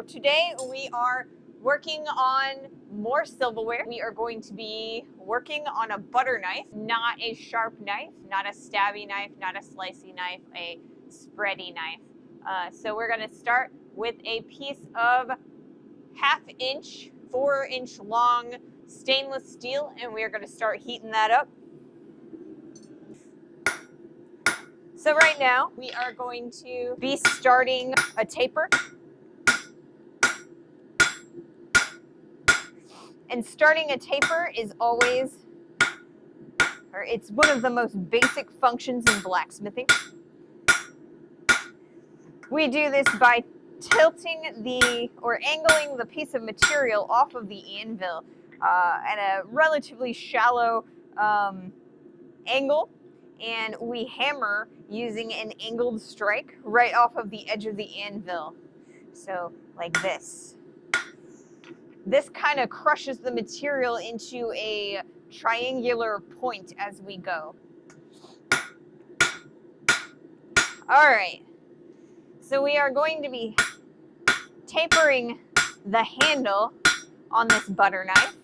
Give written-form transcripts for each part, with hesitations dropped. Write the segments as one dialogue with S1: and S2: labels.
S1: today we are working on more silverware. We are going to be working on a butter knife, not a sharp knife, not a stabby knife, not a slicey knife, a spready knife. So we're going to start with a piece of 1/2 inch, 4-inch long stainless steel, and we are going to start heating that up. So right now we are going to be starting a taper. And starting a taper is always, or it's one of the most basic functions in blacksmithing. We do this by tilting or angling the piece of material off of the anvil at a relatively shallow angle, and we hammer using an angled strike right off of the edge of the anvil. So like this. This kind of crushes the material into a triangular point as we go. All right, so we are going to be tapering the handle on this butter knife.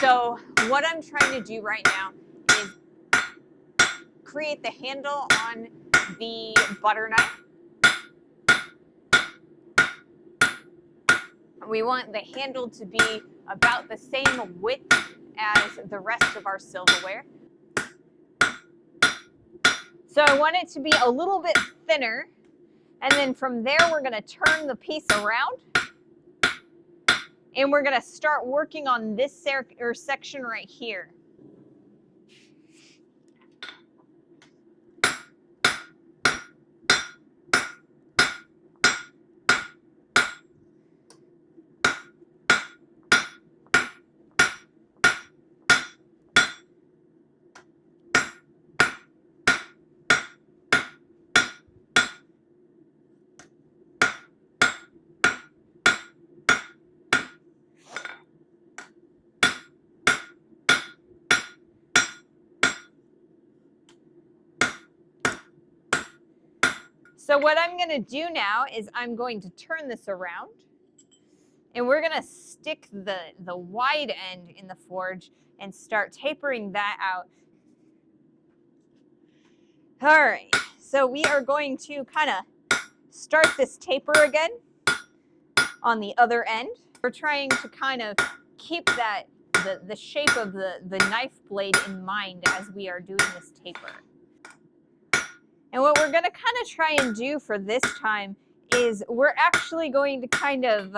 S1: So what I'm trying to do right now is create the handle on the butter knife. We want the handle to be about the same width as the rest of our silverware. So I want it to be a little bit thinner, and then from there we're going to turn the piece around, and we're going to start working on this section right here. So what I'm going to do now is I'm going to turn this around, and we're going to stick the wide end in the forge and start tapering that out. All right, so we are going to kind of start this taper again on the other end. We're trying to kind of keep the shape of the knife blade in mind as we are doing this taper. And what we're going to kind of try and do for this time is we're actually going to kind of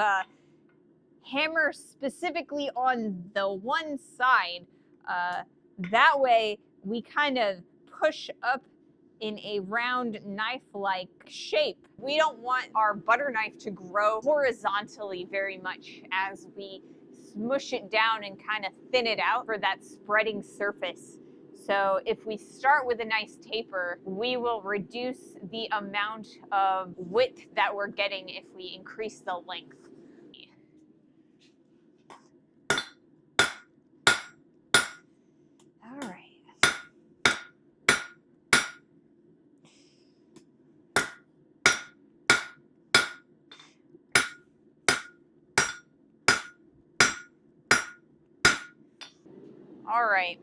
S1: hammer specifically on the one side. That way we kind of push up in a round knife-like shape. We don't want our butter knife to grow horizontally very much as we smush it down and kind of thin it out for that spreading surface. So if we start with a nice taper, we will reduce the amount of width that we're getting if we increase the length. All right. All right.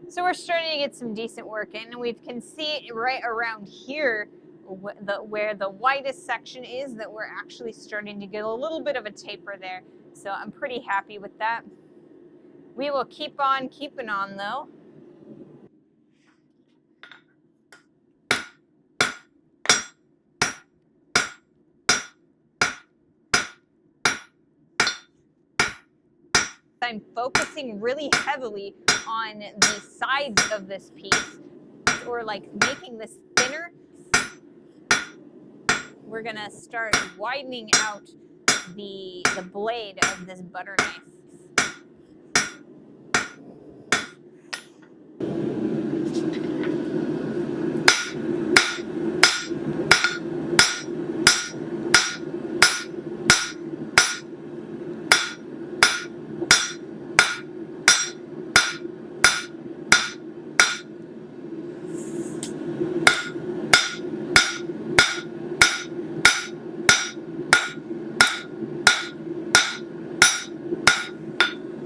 S1: So we're starting to get some decent work in, and we can see right around here where the widest section is that we're actually starting to get a little bit of a taper there. So I'm pretty happy with that. We will keep on keeping on though. I'm focusing really heavily on the sides of this piece, or like making this thinner, we're gonna start widening out the blade of this butter knife.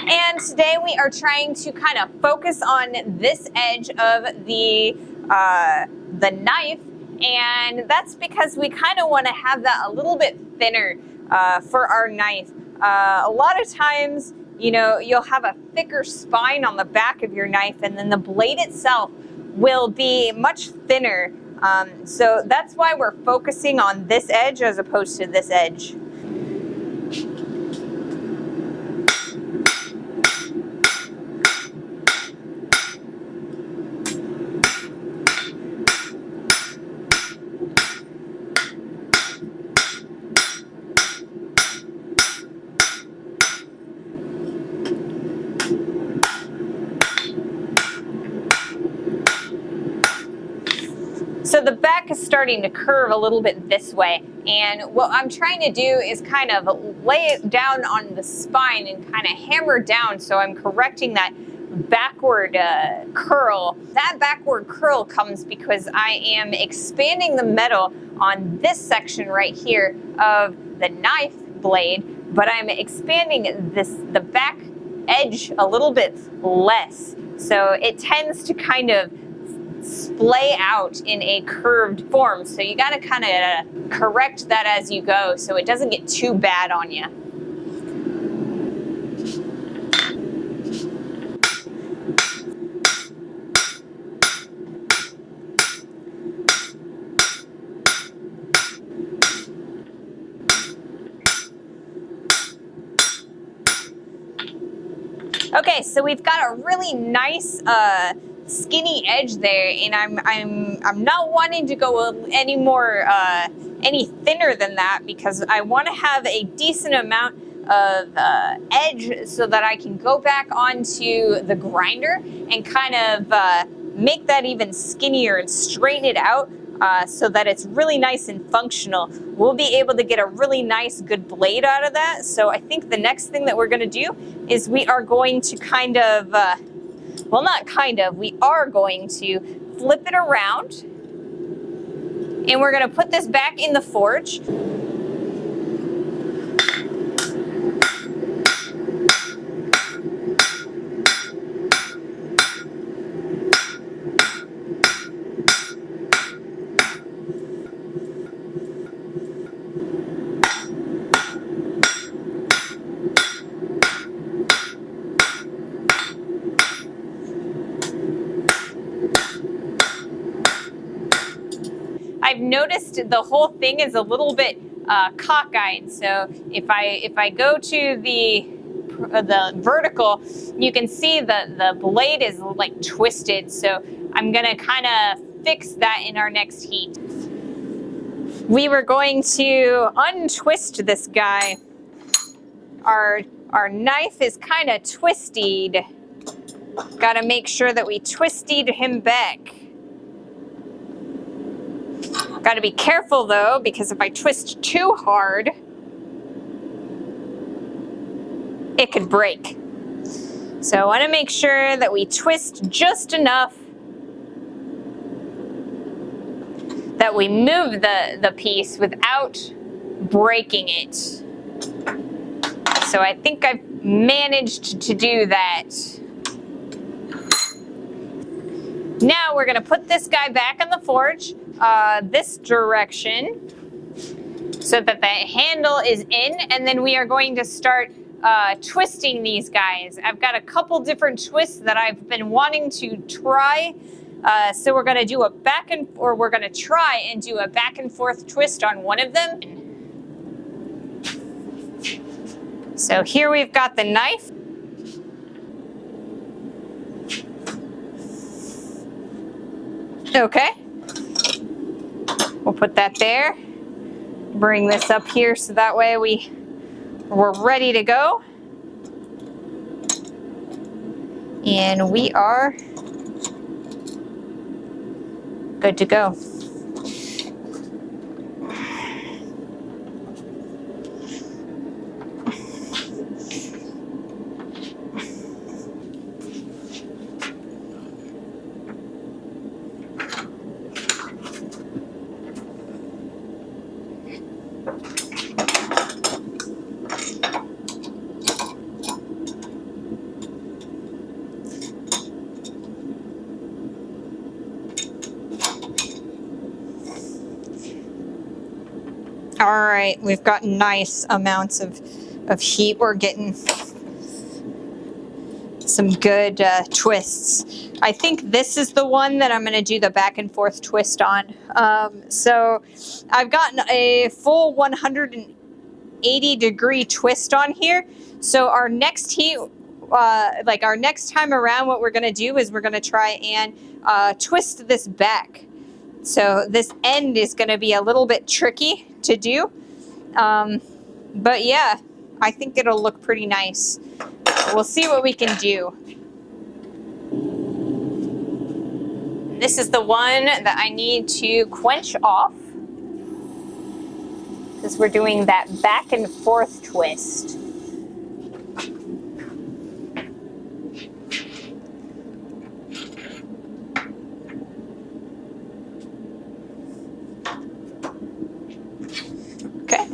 S1: And today we are trying to kind of focus on this edge of the knife, and that's because we kind of want to have that a little bit thinner for our knife. A lot of times, you know, you'll have a thicker spine on the back of your knife, and then the blade itself will be much thinner. So that's why we're focusing on this edge as opposed to this edge. So the back is starting to curve a little bit this way, and what I'm trying to do is kind of lay it down on the spine and kind of hammer down, so I'm correcting that backward curl. That backward curl comes because I am expanding the metal on this section right here of the knife blade, but I'm expanding the back edge a little bit less, so it tends to kind of splay out in a curved form. So you got to kind of correct that as you go so it doesn't get too bad on you. Okay, so we've got a really nice skinny edge there, and I'm not wanting to go any thinner than that because I want to have a decent amount of edge so that I can go back onto the grinder and kind of make that even skinnier and straighten it out so that it's really nice and functional. We'll be able to get a really nice good blade out of that. So I think the next thing that we're going to do is we are going to kind of well, not kind of, we are going to flip it around, and we're going to put this back in the forge. I've noticed the whole thing is a little bit cockeyed. So if I go to the vertical, you can see the blade is like twisted. So I'm gonna kind of fix that in our next heat. We were going to untwist this guy. Our knife is kind of twisted. Got to make sure that we twisted him back. Got to be careful though, because if I twist too hard, it could break. So I want to make sure that we twist just enough that we move the piece without breaking it. So I think I've managed to do that. Now we're going to put this guy back in the forge this direction so that the handle is in, and then we are going to start twisting these guys. I've got a couple different twists that I've been wanting to try. So we're going to do we're going to try and do a back and forth twist on one of them. So here we've got the knife. Okay. We'll put that there. Bring this up here so that way we're ready to go. And we are good to go. All right, we've got nice amounts of heat. We're getting some good twists. I think this is the one that I'm going to do the back and forth twist on. So I've gotten a full 180-degree twist on here. So our next heat, like our next time around, what we're going to do is we're going to try and twist this back. So this end is going to be a little bit tricky to do. But yeah, I think it'll look pretty nice. We'll see what we can do. This is the one that I need to quench off because we're doing that back and forth twist. Okay.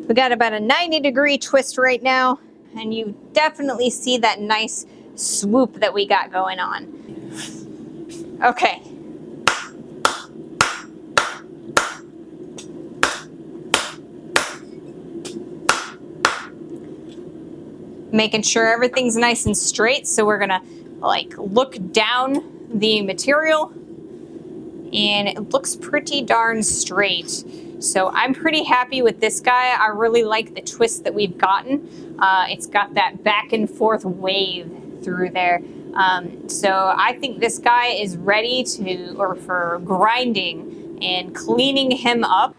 S1: We got about a 90-degree twist right now, and you definitely see that nice swoop that we got going on. Okay. Making sure everything's nice and straight, so we're gonna like look down the material, and it looks pretty darn straight. So I'm pretty happy with this guy. I really like the twist that we've gotten. It's got that back and forth wave through there. So I think this guy is ready for grinding and cleaning him up.